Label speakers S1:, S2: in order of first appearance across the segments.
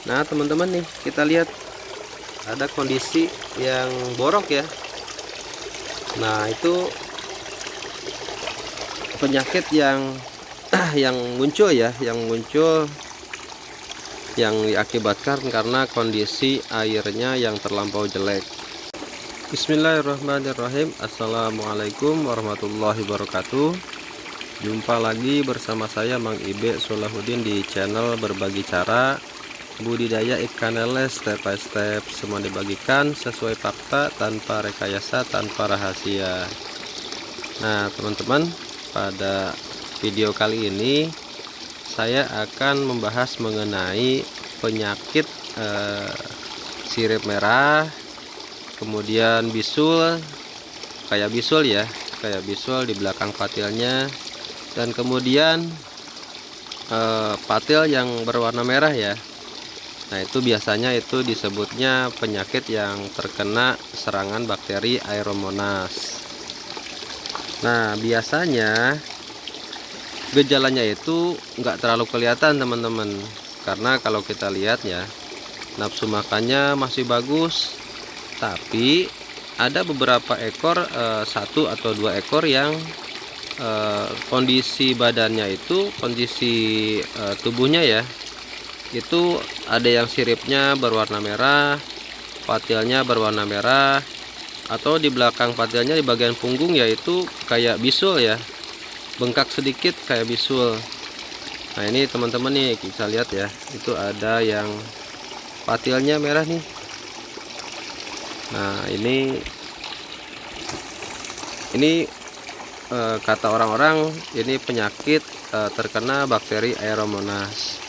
S1: Nah teman-teman nih, kita lihat ada kondisi yang borok ya. Nah itu penyakit yang yang muncul ya, yang diakibatkan karena kondisi airnya yang terlampau jelek. Bismillahirrahmanirrahim. Assalamualaikum warahmatullahi wabarakatuh. Jumpa lagi bersama saya Mang Ibe Solahuddin di channel Berbagi Cara Budidaya Ikan Lele Step by Step. Semua dibagikan sesuai fakta, tanpa rekayasa, tanpa rahasia. Nah teman-teman, pada video kali ini saya akan membahas mengenai penyakit sirip merah, kemudian bisul, kayak bisul di belakang patilnya, dan kemudian patil yang berwarna merah ya. Nah itu biasanya itu disebutnya penyakit yang terkena serangan bakteri Aeromonas. Nah biasanya gejalanya itu nggak terlalu kelihatan teman-teman, karena kalau kita lihat ya, nafsu makannya masih bagus, tapi ada beberapa ekor, satu atau dua ekor yang kondisi badannya itu, kondisi tubuhnya ya, itu ada yang siripnya berwarna merah, patilnya berwarna merah, atau di belakang patilnya di bagian punggung yaitu kayak bisul ya, bengkak sedikit kayak bisul. Nah ini teman-teman nih, kita lihat ya, itu ada yang patilnya merah nih. Nah ini kata orang-orang ini penyakit terkena bakteri Aeromonas.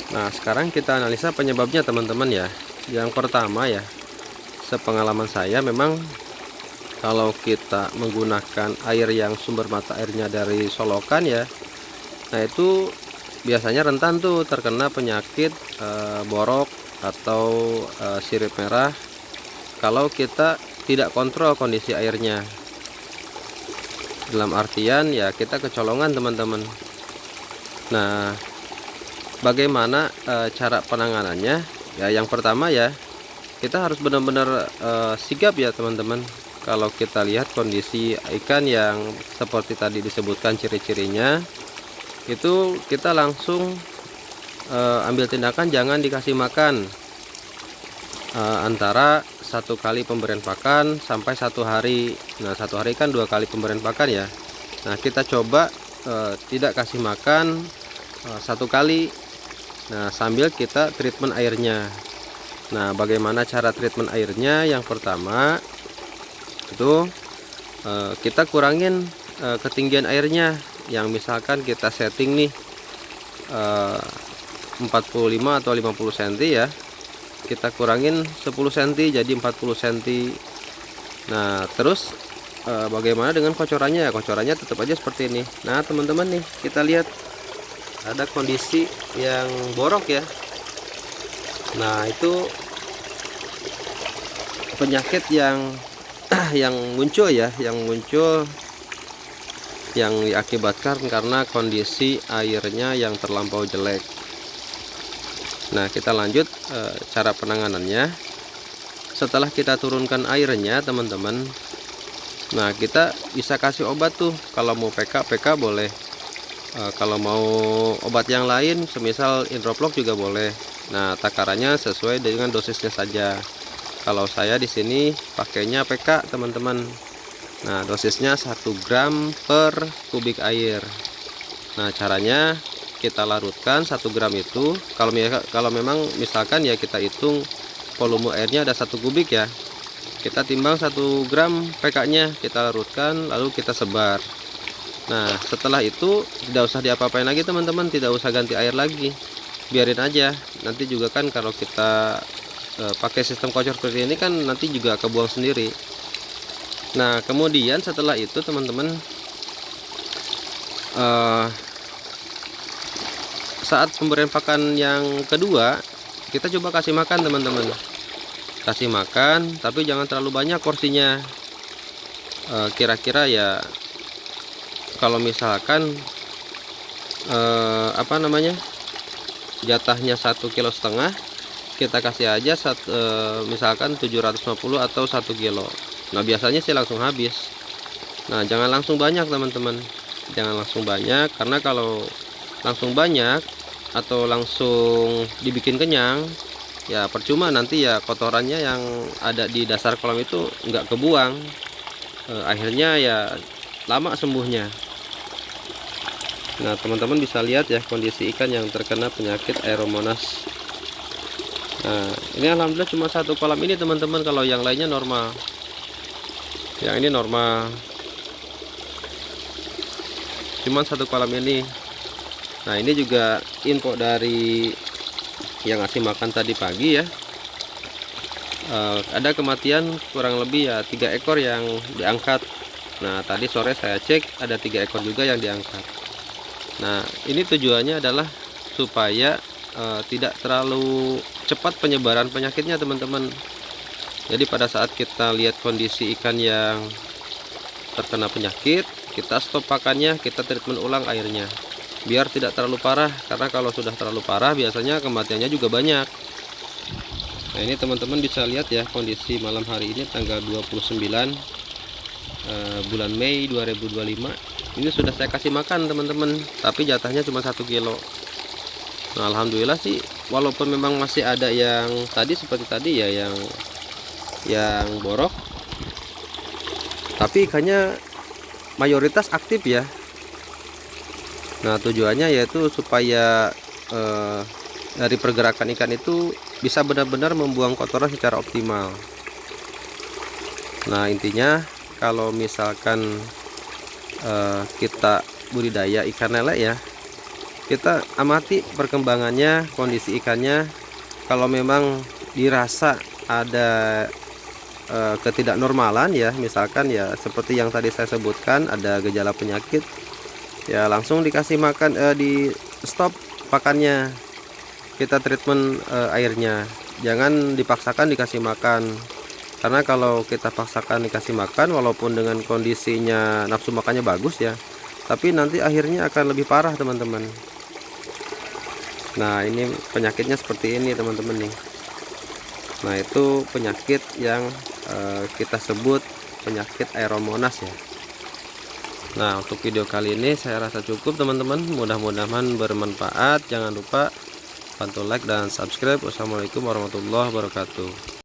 S1: Nah sekarang kita analisa penyebabnya teman-teman ya. Yang pertama ya, sepengalaman saya memang kalau kita menggunakan air yang sumber mata airnya dari solokan ya, nah itu biasanya rentan tuh terkena penyakit borok atau sirip merah kalau kita tidak kontrol kondisi airnya. Dalam artian ya kita kecolongan teman-teman. Nah bagaimana cara penanganannya ya? Yang pertama ya, kita harus benar-benar sigap ya teman-teman. Kalau kita lihat kondisi ikan yang seperti tadi disebutkan ciri-cirinya, itu kita langsung ambil tindakan, jangan dikasih makan antara 1 kali pemberian pakan sampai 1 hari. Nah 1 hari kan 2 kali pemberian pakan ya. Nah kita coba tidak kasih makan 1 kali. Nah sambil kita treatment airnya. Nah bagaimana cara treatment airnya? Yang pertama itu kita kurangin ketinggian airnya, yang misalkan kita setting nih 45 atau 50 cm ya, kita kurangin 10 cm jadi 40 cm. Nah terus bagaimana dengan kocorannya? Kocorannya tetap aja seperti ini. Nah teman-teman nih, kita lihat ada kondisi yang borok ya. Nah itu penyakit yang muncul ya, yang diakibatkan karena kondisi airnya yang terlampau jelek. Nah kita lanjut cara penanganannya. Setelah kita turunkan airnya teman-teman, nah kita bisa kasih obat tuh. Kalau mau PK boleh, kalau mau obat yang lain semisal Indroplok juga boleh. Nah takarannya sesuai dengan dosisnya saja. Kalau saya di sini pakainya PK teman-teman. Nah dosisnya 1 gram per kubik air. Nah caranya kita larutkan 1 gram itu. Kalau memang misalkan ya kita hitung volume airnya ada 1 kubik ya, kita timbang 1 gram PK nya, kita larutkan lalu kita sebar. Nah setelah itu tidak usah diapa-apain lagi teman-teman, tidak usah ganti air lagi, biarin aja. Nanti juga kan kalau kita pakai sistem kocor seperti ini kan nanti juga kebuang sendiri. Nah kemudian setelah itu teman-teman, saat pemberian pakan yang kedua, kita coba kasih makan teman-teman. Kasih makan tapi jangan terlalu banyak porsinya. Kira-kira ya kalau misalkan jatahnya 1,5 kilo, kita kasih aja misalkan 750 atau 1 kilo. Nah biasanya sih langsung habis. Nah jangan langsung banyak teman-teman, jangan langsung banyak, karena kalau langsung banyak atau langsung dibikin kenyang ya percuma, nanti ya kotorannya yang ada di dasar kolam itu nggak kebuang. Akhirnya ya lama sembuhnya. Nah teman-teman bisa lihat ya kondisi ikan yang terkena penyakit Aeromonas. Nah ini alhamdulillah cuma satu kolam ini teman-teman, kalau yang lainnya normal. Yang ini normal, cuman satu kolam ini. Nah ini juga info dari yang ngasih makan tadi pagi ya. Ada kematian kurang lebih ya 3 ekor yang diangkat. Nah tadi sore saya cek ada 3 ekor juga yang diangkat. Nah ini tujuannya adalah supaya tidak terlalu cepat penyebaran penyakitnya teman-teman. Jadi pada saat kita lihat kondisi ikan yang terkena penyakit, kita stop pakannya, kita treatment ulang airnya biar tidak terlalu parah, karena kalau sudah terlalu parah biasanya kematiannya juga banyak. Nah ini teman-teman bisa lihat ya kondisi malam hari ini tanggal 29 bulan Mei 2025. Ini sudah saya kasih makan teman-teman, tapi jatahnya cuma 1 kilo. Nah alhamdulillah sih, walaupun memang masih ada yang tadi seperti tadi ya yang borok, tapi ikannya mayoritas aktif ya. Nah tujuannya yaitu supaya dari pergerakan ikan itu bisa benar-benar membuang kotoran secara optimal. Nah intinya kalau misalkan kita budidaya ikan lele ya, kita amati perkembangannya, kondisi ikannya. Kalau memang dirasa ada ketidaknormalan ya, misalkan ya seperti yang tadi saya sebutkan ada gejala penyakit, ya langsung dikasih makan, di stop pakannya, kita treatment airnya, jangan dipaksakan dikasih makan. Karena kalau kita paksakan dikasih makan, walaupun dengan kondisinya nafsu makannya bagus ya, tapi nanti akhirnya akan lebih parah teman-teman. Nah ini penyakitnya seperti ini teman-teman nih. Nah itu penyakit yang kita sebut penyakit Aeromonas ya. Nah untuk video kali ini saya rasa cukup teman-teman, mudah-mudahan bermanfaat. Jangan lupa bantu like dan subscribe. Wassalamualaikum warahmatullahi wabarakatuh.